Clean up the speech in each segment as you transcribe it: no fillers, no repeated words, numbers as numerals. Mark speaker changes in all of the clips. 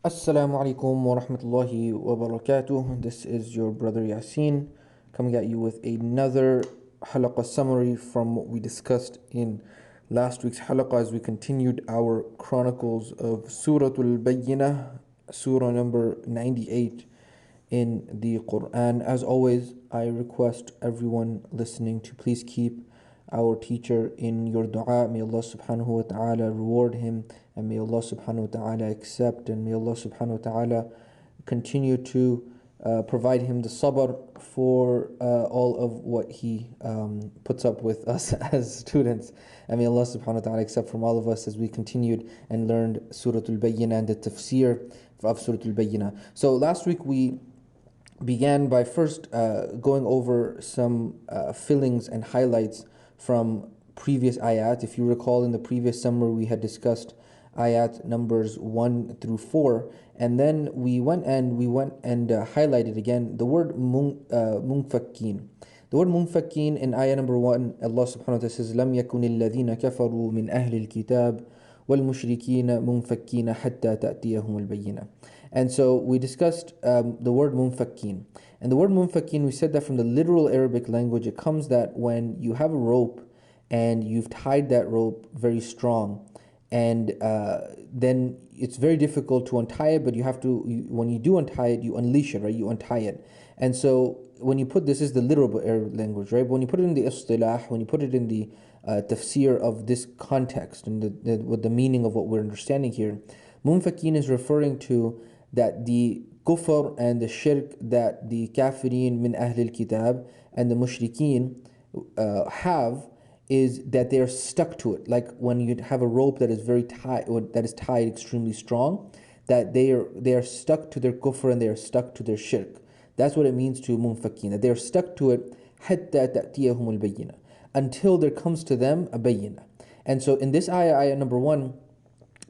Speaker 1: Assalamu alaikum wa rahmatullahi wa barakatuh. This is your brother Yasin coming at you with another halaqah summary from what we discussed in last week's halaqah as we continued our chronicles of Surat ul-Bayyinah, surah number 98 in the Quran. As always, I request everyone listening to please keep our teacher in your dua. May Allah subhanahu wa ta'ala reward him, and may Allah subhanahu wa ta'ala accept, and may Allah subhanahu wa ta'ala continue to provide him the sabr for all of what he puts up with us as students. And may Allah subhanahu wa ta'ala accept from all of us as we continued and learned Surah Al-Bayyinah and the tafsir of Surah Al-Bayyinah. So last week we began by first going over some fillings and highlights from previous ayat. If you recall, in the previous summary we had discussed ayat numbers 1 through 4, and then we went and highlighted again the word munfakin. The word munfakin in ayah number 1, Allah subhanahu wa ta'ala says, لم يكن الذين كفروا من أهل الكتاب والمشركين منفكين حتى تأتيهم البينة. And so we discussed the word munfakin. And the word munfakin, we said that from the literal Arabic language, it comes that when you have a rope and you've tied that rope very strong, and then it's very difficult to untie it, but you have to, when you do untie it, you unleash it, right? You untie it. And so when you put, this is the literal Arabic language, right? But when you put it in the istilah, when you put it in the tafsir of this context and with the meaning of what we're understanding here, munfakin is referring to that the kufr and the shirk that the kafirin min ahlil kitab and the mushrikeen have, is that they are stuck to it. Like when you have a rope that is very tight, or that is tied extremely strong, that they are stuck to their kufr and they are stuck to their shirk. That's what it means to munfakin, that they are stuck to it حَتَّى تَأْتِيَهُمُ الْبَيِّنَةِ, until there comes to them a bayyinah. And so in this ayah number 1,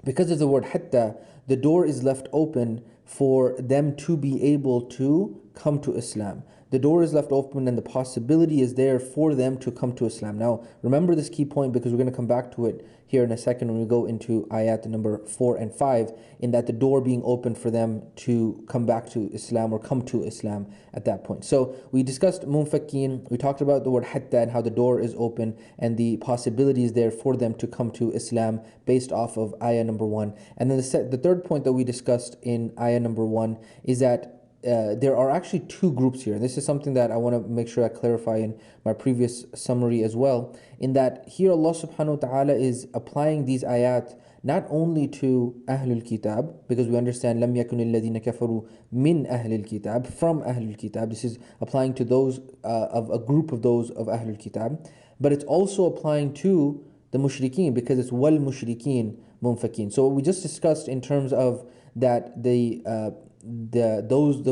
Speaker 1: because of the word hatta, the door is left open for them to be able to come to Islam. The door is left open and the possibility is there for them to come to Islam. Now, remember this key point, because we're going to come back to it here in a second when we go into ayat number 4 and 5, in that the door being open for them to come back to Islam or come to Islam at that point. So we discussed munfakin, we talked about the word hatta and how the door is open and the possibilities there for them to come to Islam based off of ayah number 1. And then the third point that we discussed in ayah number 1 is that there are actually two groups here. This is something that I want to make sure I clarify in my previous summary as well, in that here Allah subhanahu wa ta'ala is applying these ayat not only to Ahlul Kitab, because we understand لَمْ يَكُنِ الَّذِينَ كَفَرُوا مِنْ أَهْلِ الْكِتَابِ, from Ahlul Kitab. This is applying to those of a group of those of Ahlul Kitab, but it's also applying to the mushrikeen, because it's wal mushrikeen munfakin. So what we just discussed in terms of that the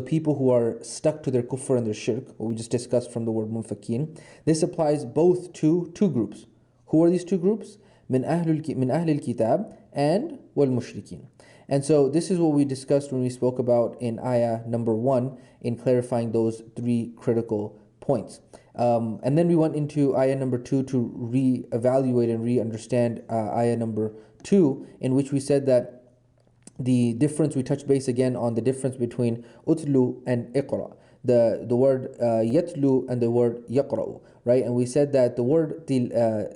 Speaker 1: people who are stuck to their kufr and their shirk, what we just discussed from the word munfakin, this applies both to two groups. Who are these two groups? min ahlil kitab and wal mushrikeen. And so this is what we discussed when we spoke about in ayah number 1, in clarifying those three critical points. And then we went into ayah number 2 to re-evaluate and re-understand ayah number 2, in which we said that the difference, we touched base again on the difference between utlu and iqra, the word yatlu and the word yaqra'u, right? And we said that the word tilawa,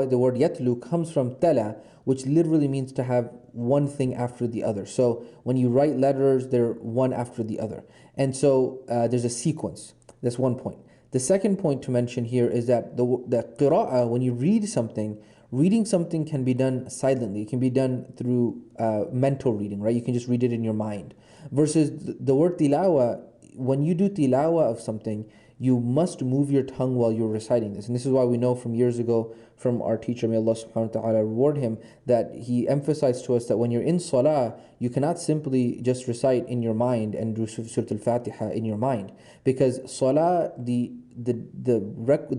Speaker 1: the word yatlu, comes from tala, which literally means to have one thing after the other. So when you write letters, they're one after the other. And so there's a sequence. That's one point. The second point to mention here is that the qira'ah, when you read something, reading something can be done silently. It can be done through mental reading, right? You can just read it in your mind. Versus the word tilawa, when you do tilawa of something, you must move your tongue while you're reciting this. And this is why we know from years ago from our teacher, may Allah subhanahu wa ta'ala reward him, that he emphasized to us that when you're in salah, you cannot simply just recite in your mind and do Surah Al-Fatiha in your mind. Because salah, the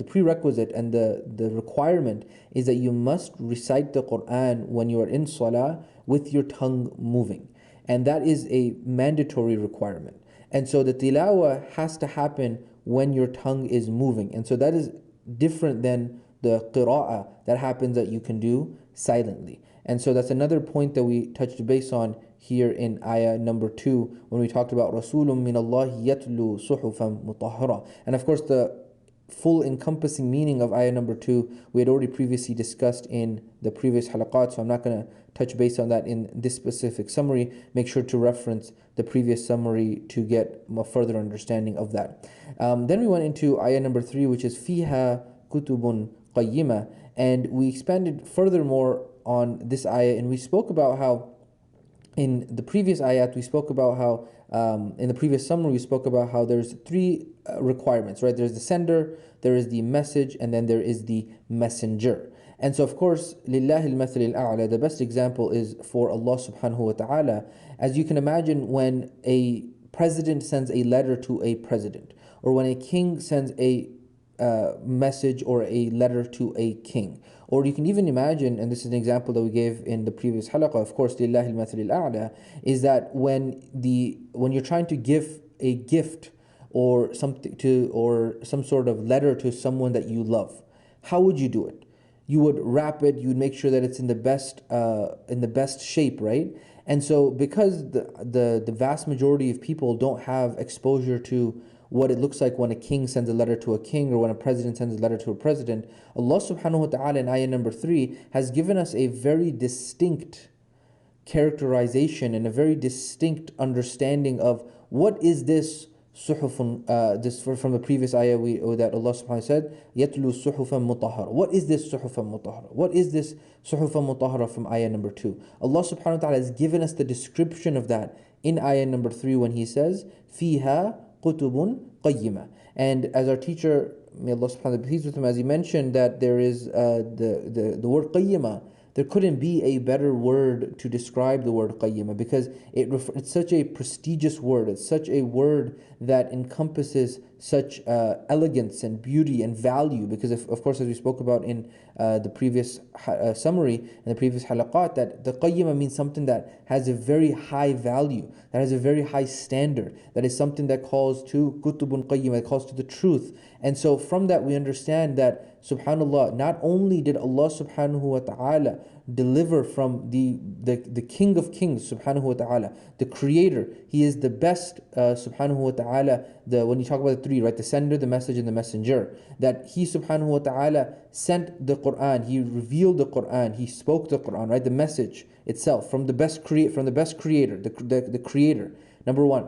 Speaker 1: prerequisite and the requirement is that you must recite the Quran when you are in salah with your tongue moving. And that is a mandatory requirement. And so the tilawah has to happen when your tongue is moving. And so that is different than the qira'ah that happens that you can do silently. And so that's another point that we touched base on here in ayah number 2 when we talked about Rasulun min Allah yatlu suhufan mutahhara. And of course, the full encompassing meaning of ayah number 2 we had already previously discussed in the previous halaqat, so I'm not going to touch base on that in this specific summary. Make sure to reference the previous summary to get a further understanding of that. Then we went into ayah number 3, which is fiha kutubun qayyima, and we expanded furthermore on this ayah, and we spoke about how in the previous ayat we spoke about how in the previous summary we spoke about how there's three requirements, right? There's the sender, there is the message, and then there is the messenger. And so of course, lillahi al-mathal al-a'la, the best example is for Allah subhanahu wa ta'ala. As you can imagine, when a president sends a letter to a president, or when a king sends a message or a letter to a king, or you can even imagine, and this is an example that we gave in the previous halaqah, of course, lillahi al-mathal al-a'la, is that when you're trying to give a gift or something to, or some sort of letter to someone that you love, how would you do it? You would wrap it, you would make sure that it's in the best shape, right? And so because the vast majority of people don't have exposure to what it looks like when a king sends a letter to a king, or when a president sends a letter to a president, Allah subhanahu wa ta'ala in ayah number 3 has given us a very distinct characterization and a very distinct understanding of what is this suhufun, from the previous ayah that Allah subhanahu wa ta'ala said, yatlu suhufan mutahhara. What is this suhufan mutahhara? What is this suhufan mutahhara from ayah number 2? Allah subhanahu wa ta'ala has given us the description of that in ayah number 3 when He says, fiha kutubun qayyima. And as our teacher, may Allah subhanahu wa ta'ala be pleased with him, as he mentioned that there is the word qayyima, there couldn't be a better word to describe the word qayyima, because it's such a prestigious word. It's such a word that encompasses such elegance and beauty and value, because of course, as we spoke about in the previous summary and the previous halaqat, that the qayyima means something that has a very high value, that has a very high standard, that is something that calls to kutubun qayyima, that calls to the truth. And so from that we understand that, subhanallah, not only did Allah subhanahu wa ta'ala deliver from the King of Kings subhanahu wa ta'ala, the creator, He is the best subhanahu wa ta'ala, when you talk about the three, right, the sender, the message, and the messenger, that He subhanahu wa ta'ala sent the Quran, He revealed the Quran, He spoke the Quran, right, the message itself from the best creator, the creator, number one,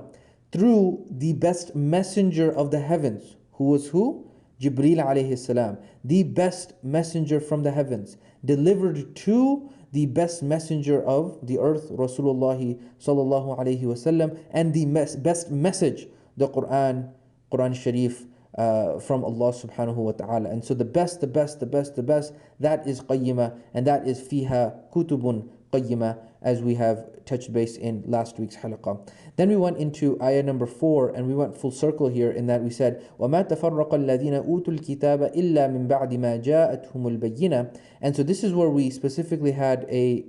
Speaker 1: through the best messenger of the heavens, who was who? Jibreel alayhi salam, the best messenger from the heavens, delivered to the best messenger of the earth, Rasulullah sallallahu alayhi wasallam, and the best message, the Quran Sharif, from Allah subhanahu wa ta'ala. And so the best, that is qayyima, and that is fiha kutubun qayyima, as we have touched base in last week's halaqah. Then we went into ayah number 4, and we went full circle here in that we said, وَمَا تَفَرَّقَ الَّذِينَ أُوتُوا الْكِتَابَ إِلَّا مِن بَعْدِ مَا جَاءَتْهُمُ الْبَيِّنَةُ. And so this is where we specifically had a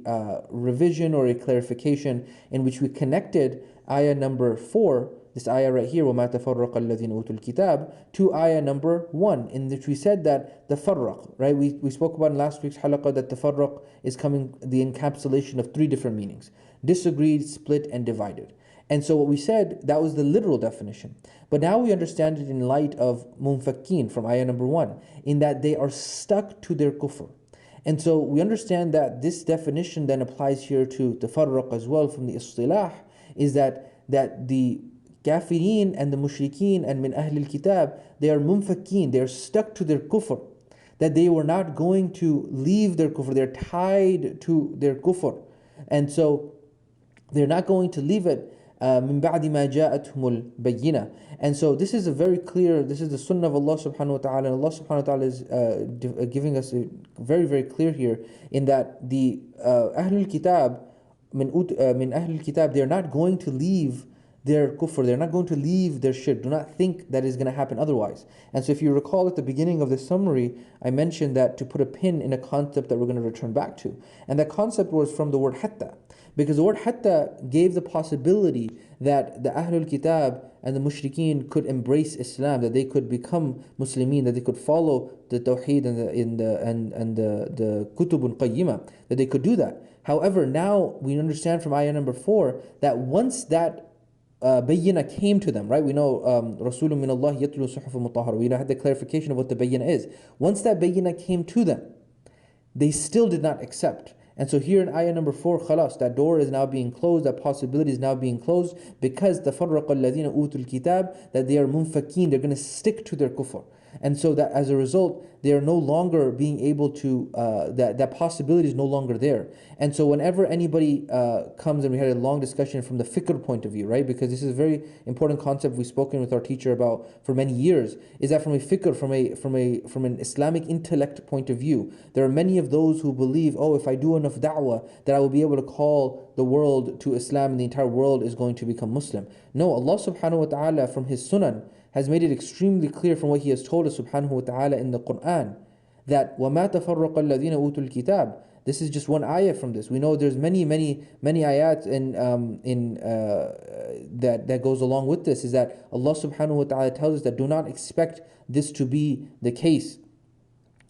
Speaker 1: revision or a clarification in which we connected ayah number 4, this ayah right here, وَمَا تَفَرَّقَ الَّذِينَ أُوتُوا الْكِتَابَ, to ayah number 1, in which we said that the farraq, right? We spoke about in last week's halaqah that the farraq is coming, the encapsulation of 3 different meanings: disagreed, split, and divided. And so what we said, that was the literal definition. But now we understand it in light of munfakin from ayah number 1, in that they are stuck to their kufr. And so we understand that this definition then applies here to tafarruq as well from the istilah, is that the kafirin and the mushrikeen and min ahl al-kitab, they are munfakin, they are stuck to their kufr, that they were not going to leave their kufr, they're tied to their kufr, and so they're not going to leave it min ba'di ma ja'athumul bayyinah. And so this is a very clear, this is the sunnah of Allah subhanahu wa ta'ala, and Allah subhanahu wa ta'ala is giving us a very, very clear here, in that the ahlul kitab, min ahlul kitab, they're not going to leave their kufr, they're not going to leave their shirk. Do not think that is going to happen otherwise. And so if you recall at the beginning of this summary, I mentioned that to put a pin in a concept that we're going to return back to. And that concept was from the word hatta. Because the word hatta gave the possibility that the Ahlul Kitab and the Mushrikeen could embrace Islam, that they could become Muslimin, that they could follow the Tawheed and the Kutubun Qayyimah, that they could do that. However, now we understand from ayah number 4 that once that Bayyinah came to them, right? We know Rasulun min Allah yatlu suhuf mutahhara. We had the clarification of what the Bayyinah is. Once that Bayyinah came to them, they still did not accept. And so here in ayah number 4, khalas, that door is now being closed, that possibility is now being closed, because تَفَرَّقَ الَّذِينَ أُوتُوا الْكِتَابِ, that they are munfakeen, they're going to stick to their kufr. And so that as a result, they are no longer being able to, that possibility is no longer there. And so whenever anybody comes, and we had a long discussion from the fikr point of view, right? Because this is a very important concept we've spoken with our teacher about for many years, is that from a fikr, from an Islamic intellect point of view, there are many of those who believe, oh, if I do enough da'wah, that I will be able to call the world to Islam and the entire world is going to become Muslim. No, Allah subhanahu wa ta'ala from His sunan has made it extremely clear from what He has told us subhanahu wa ta'ala in the Quran, that وَمَا تَفَرَّقَ الَّذِينَ أُوتُوا الْكِتَابِ. This is just one ayah from this. We know there's many ayat that goes along with this, is that Allah subhanahu wa ta'ala tells us that do not expect this to be the case.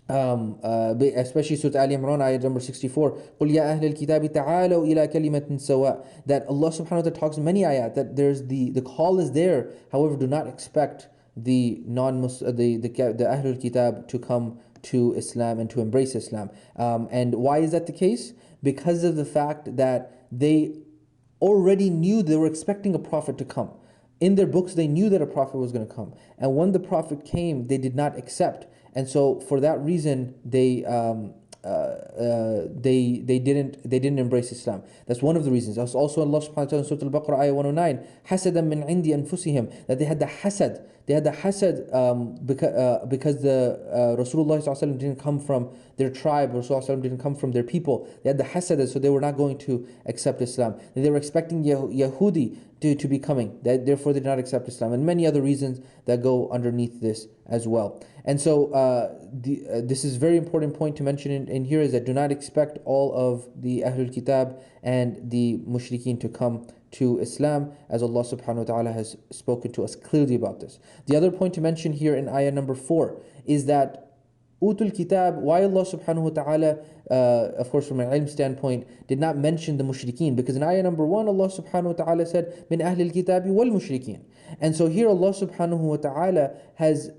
Speaker 1: Especially Surat Al-Imran, ayat number 64, قُلْ يَا أَهْلَ الْكِتَابِ تَعَالَوْا إِلَى كَلِمَةٍ سَوَاءٍ. That Allah subhanahu wa ta'ala talks many ayat, that there's the call is there, however do not expect the Ahlul Kitab to come to Islam and to embrace Islam. And why is that the case? Because of the fact that they already knew, they were expecting a prophet to come. In their books they knew that a prophet was going to come, and when the prophet came they did not accept. And so for that reason they didn't embrace Islam. That's one of the reasons. That's also Allah subhanahu wa ta'ala in Surah Al-Baqarah ayah 109, حَسَدًا مِنْ عِنْدِ أَنفُسِهِمْ, that they had the hasad. They had the hasad because the Rasulullah sallallahu alaihi wasallam didn't come from their tribe, Rasulullah sallallahu alaihi wasallam didn't come from their people. They had the hasad, so they were not going to accept Islam. And they were expecting Yahudi to be coming, therefore they did not accept Islam, and many other reasons that go underneath this as well. And so this is a very important point to mention in here, is that do not expect all of the Ahlul Kitab and the Mushrikeen to come to Islam, as Allah subhanahu wa ta'ala has spoken to us clearly about this. The other point to mention here in ayah number 4 is that Utul Kitab, why Allah subhanahu wa ta'ala, of course from an ilm standpoint, did not mention the mushrikeen, because in ayah number 1 Allah subhanahu wa ta'ala said min ahlil kitabi wal mushrikeen. And so here Allah subhanahu wa ta'ala has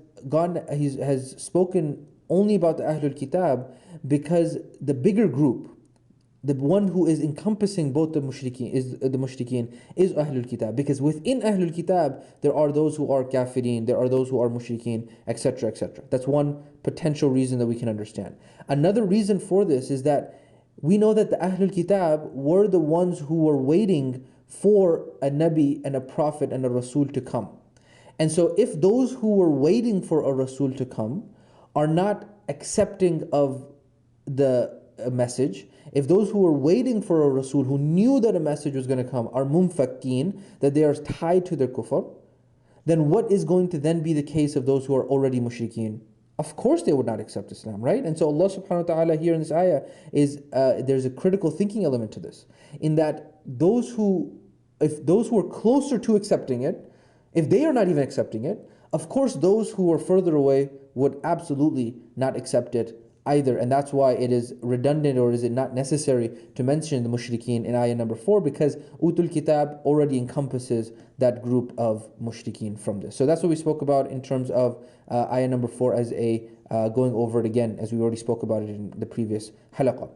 Speaker 1: spoken only about the Ahlul Kitab, because the bigger group, the one who is encompassing both the mushrikeen is Ahlul Kitab, because within Ahlul Kitab there are those who are kafirin, there are those who are mushrikeen, etc., etc. That's one potential reason that we can understand. Another reason for this is that we know that the Ahlul Kitab were the ones who were waiting for a Nabi and a Prophet and a Rasul to come. And so if those who were waiting for a Rasul to come are not accepting of the message, if those who were waiting for a Rasul, who knew that a message was going to come, are munfakeen, that they are tied to their kufr, then what is going to then be the case of those who are already mushrikeen? Of course they would not accept Islam, right? And so Allah subhanahu wa ta'ala here in this ayah is, there's a critical thinking element to this, in that if those who are closer to accepting it, if they are not even accepting it, of course those who are further away would absolutely not accept it either. And that's why it is redundant, or is it not necessary to mention the mushrikeen in ayah number 4, because Utul Kitab already encompasses that group of mushrikeen from this. So that's what we spoke about in terms of ayah number 4 as a going over it again, as we already spoke about it in the previous halaqah.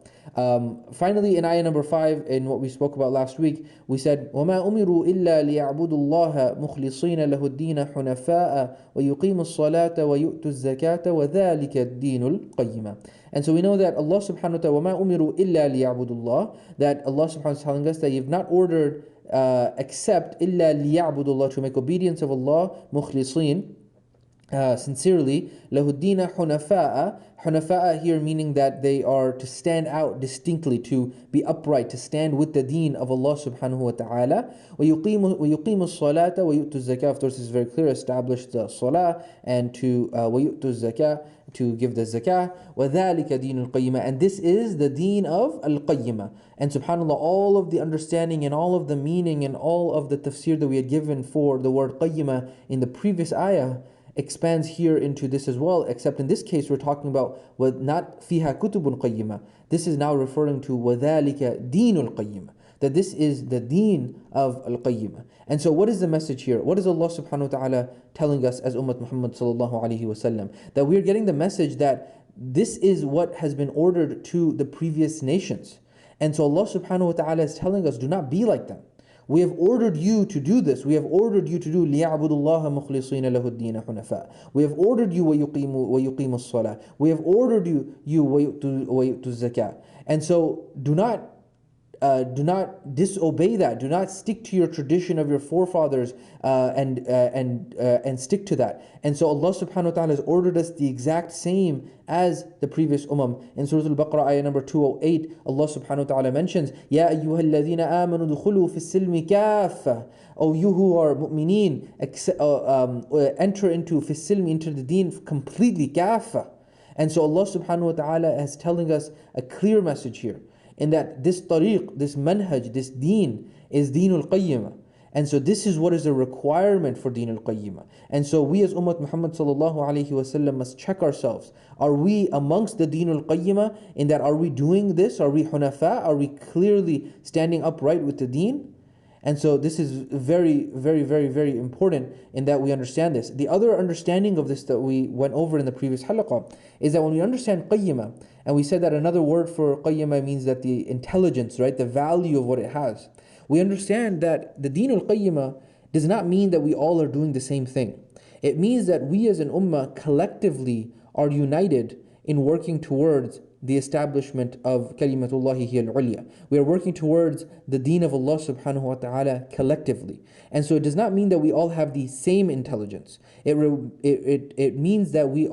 Speaker 1: Finally, in ayah number 5, in what we spoke about last week, we said, وَمَا أُمِرُوا إِلَّا لِيَعْبُدُوا اللَّهَ مُخْلِصِينَ لَهُ الدِّينَ حُنَفَاءَ وَيُقِيمُوا الصَّلَاةَ وَيُؤْتُوا الزَّكَاةَ وَذَلِكَ الدِّينُ الْقَيِّمَ. And so we know that Allah subhanahu wa ta'ala, وَمَا أُمِرُوا إِلَّا لِيَعْبُدُوا اللَّهِ, that Allah subhanahu wa ta'ala is telling us that You've not ordered except إِلَّا لِيَعْبُدُوا اللَّهِ, to make obedience of Allah, مُخْلِصِين, sincerely, لَهُ حُنَفَاءَ. Hunafa'a here meaning that they are to stand out distinctly, to be upright, to stand with the deen of Allah subhanahu wa ta'ala. وَيُقِيمُ الصَّلَاةَ وَيُؤْتُ الزَّكَاةَ. Of course, this is very clear, establish the salah, and to وَيُؤْتُ الزَّكَاةَ, to give the zakah. وَذَلِكَ دِينُ الْقَيِّمَةِ. And this is the deen of al-Qayyimah. And subhanAllah, all of the understanding and all of the meaning and all of the tafsir that we had given for the word Qayyimah in the previous ayah expands here into this as well, except in this case we're talking about not fiha kutubun qayyimah. This is now referring to وَذَلِكَ دِينُ الْقَيِّمَةِ, that this is the deen of al-qayyimah. And so what is the message here? What is Allah subhanahu wa ta'ala telling us as Ummah Muhammad sallallahu alayhi wa sallam? That we are getting the message that this is what has been ordered to the previous nations. And so Allah subhanahu wa ta'ala is telling us, do not be like them. We have ordered you to do this. We have ordered you to do لِيَعْبُدُ اللَّهَ مُخْلِصِينَ لَهُ الدِّينَ حُنَفَاءَ. We have ordered you وَيُقِيمُ الصَّلَاةِ. We have ordered you وَيُؤْتُ الزَّكَاةَ. And so do not disobey that. Do not stick to your tradition of your forefathers and stick to that. And so Allah subhanahu wa ta'ala has ordered us the exact same as the previous In Surah Al-Baqarah, ayah number 208, Allah subhanahu wa ta'ala mentions, Ya ayyuha alladhina amanu dukhulu fi silmi kaffa. O you who are mu'mineen, enter into fi silmi, into the deen completely, kaffa. And so Allah subhanahu wa ta'ala is telling us a clear message here, in that this tariq, this manhaj, this deen is deen al-qayyimah. And so this is what is a requirement for deen al-qayyimah. And so we as Ummah Muhammad sallallahu alayhi wa sallam must check ourselves. Are we amongst the deen al-qayyimah, in that are we doing this? Are we hunafa? Are we clearly standing upright with the deen? And so this is very, very, very, very important in that we understand this. The other understanding of this that we went over in the previous halaqah is that when we understand qayyimah, and we said that another word for qayyimah means that the intelligence, right, the value of what it has. We understand that the deen al-qayyimah does not mean that we all are doing the same thing. It means that we as an ummah collectively are united in working towards the establishment of kalimatullahi hiya al-ulya. We are working towards the deen of Allah subhanahu wa ta'ala collectively. And so it does not mean that we all have the same intelligence. It means that we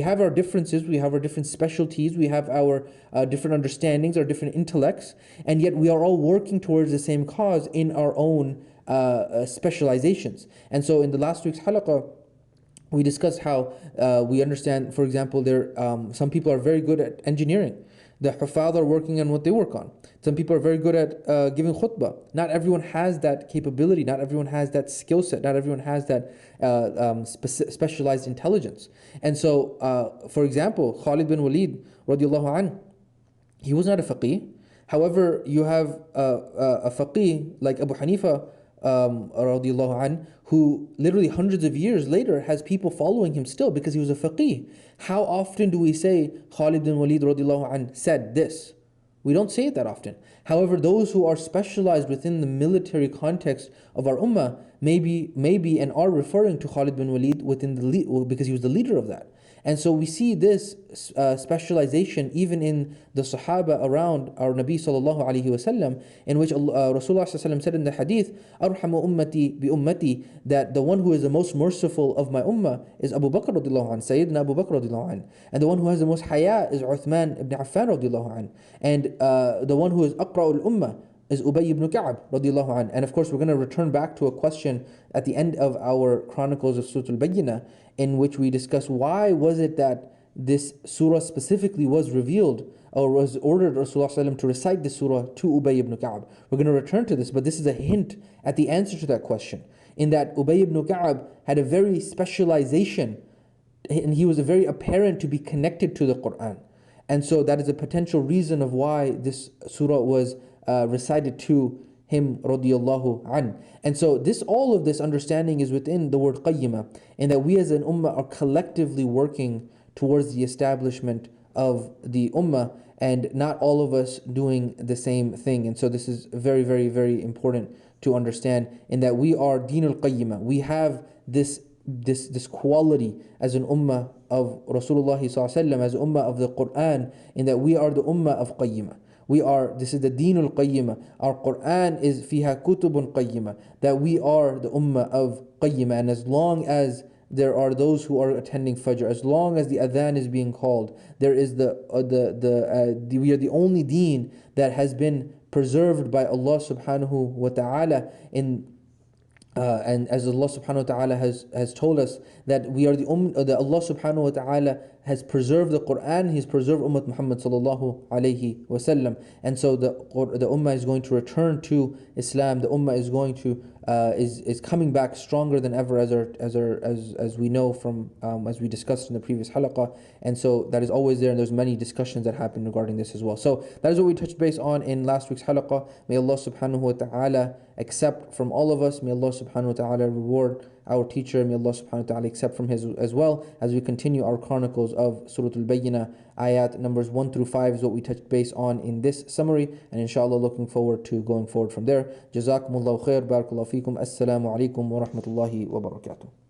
Speaker 1: have our differences, we have our different specialties, we have our different understandings, our different intellects, and yet we are all working towards the same cause in our own specializations. And so in the last week's halaqah, we discussed how we understand, for example, some people are very good at engineering. The hufad are working on what they work on. Some people are very good at giving khutbah. Not everyone has that capability. Not everyone has that skill set. Not everyone has that specialized intelligence. And so, for example, Khalid bin Walid, radiallahu anh, he was not a faqih. However, you have a faqih like Abu Hanifa, radiallahu anh, who literally hundreds of years later has people following him still because he was a faqih. How often do we say Khalid bin Walid radiallahu anh said this? We don't say it that often. However, those who are specialized within the military context of our ummah maybe and are referring to Khalid bin Walid because he was the leader of that. And so we see this specialization even in the Sahaba around our Nabi sallallahu alaihi wasallam, in which Rasulullah sallallahu alaihi wasallam said in the hadith, "Arhamu ummati bi ummati," that the one who is the most merciful of my ummah is Abu Bakr radiallahu anhu, Sayyidina Abu Bakr radiallahu anhu, and the one who has the most haya is Uthman ibn Affan radiallahu anhu, and the one who is aqra'ul ummah is Ubay ibn Ka'ab radiallahu anhu. And of course we're going to return back to a question at the end of our chronicles of Surat Al-Bayyinah, in which we discuss why was it that this surah specifically was revealed or was ordered Rasulullah to recite this surah to Ubay ibn Ka'ab. We're going to return to this, but this is a hint at the answer to that question, in that Ubay ibn Ka'ab had a very specialization, and he was very apparent to be connected to the Quran. And so that is a potential reason of why this surah was recited to him radiyallahu an. And so all of this understanding is within the word qayyimah, and that we as an ummah are collectively working towards the establishment of the ummah, and not all of us doing the same thing. And so this is very, very, very important to understand, in that we are deen al-qayyimah. We have this quality as an ummah of Rasulullah sallallahu alaihi wasallam, as an ummah of the Quran, in that we are the ummah of qayyimah. This is the deen al-qayyimah. Our Quran is fiha kutubun qayyimah, that we are the ummah of qayyimah. And as long as there are those who are attending Fajr, as long as the adhan is being called, there is we are the only deen that has been preserved by Allah subhanahu wa ta'ala and as Allah subhanahu wa ta'ala has told us, that we are that Allah subhanahu wa ta'ala has preserved the Quran, He's preserved Ummah Muhammad sallallahu alayhi wasallam. And so the Ummah is going to return to Islam. The Ummah is going to is coming back stronger than ever, as we know from as we discussed in the previous halaqah. And so that is always there, and there's many discussions that happen regarding this as well. So that is what we touched base on in last week's halaqah. May Allah subhanahu wa ta'ala accept from all of us. May Allah subhanahu wa ta'ala reward our teacher. May Allah subhanahu wa ta'ala accept from his as well, as we continue our chronicles of Surat al-Bayyinah. Ayat numbers 1 through 5 is what we touched base on in this summary, and inshallah looking forward to going forward from there. Jazakumullahu khair, barakallahu feekum, assalamu alaikum wa rahmatullahi wa barakatuh.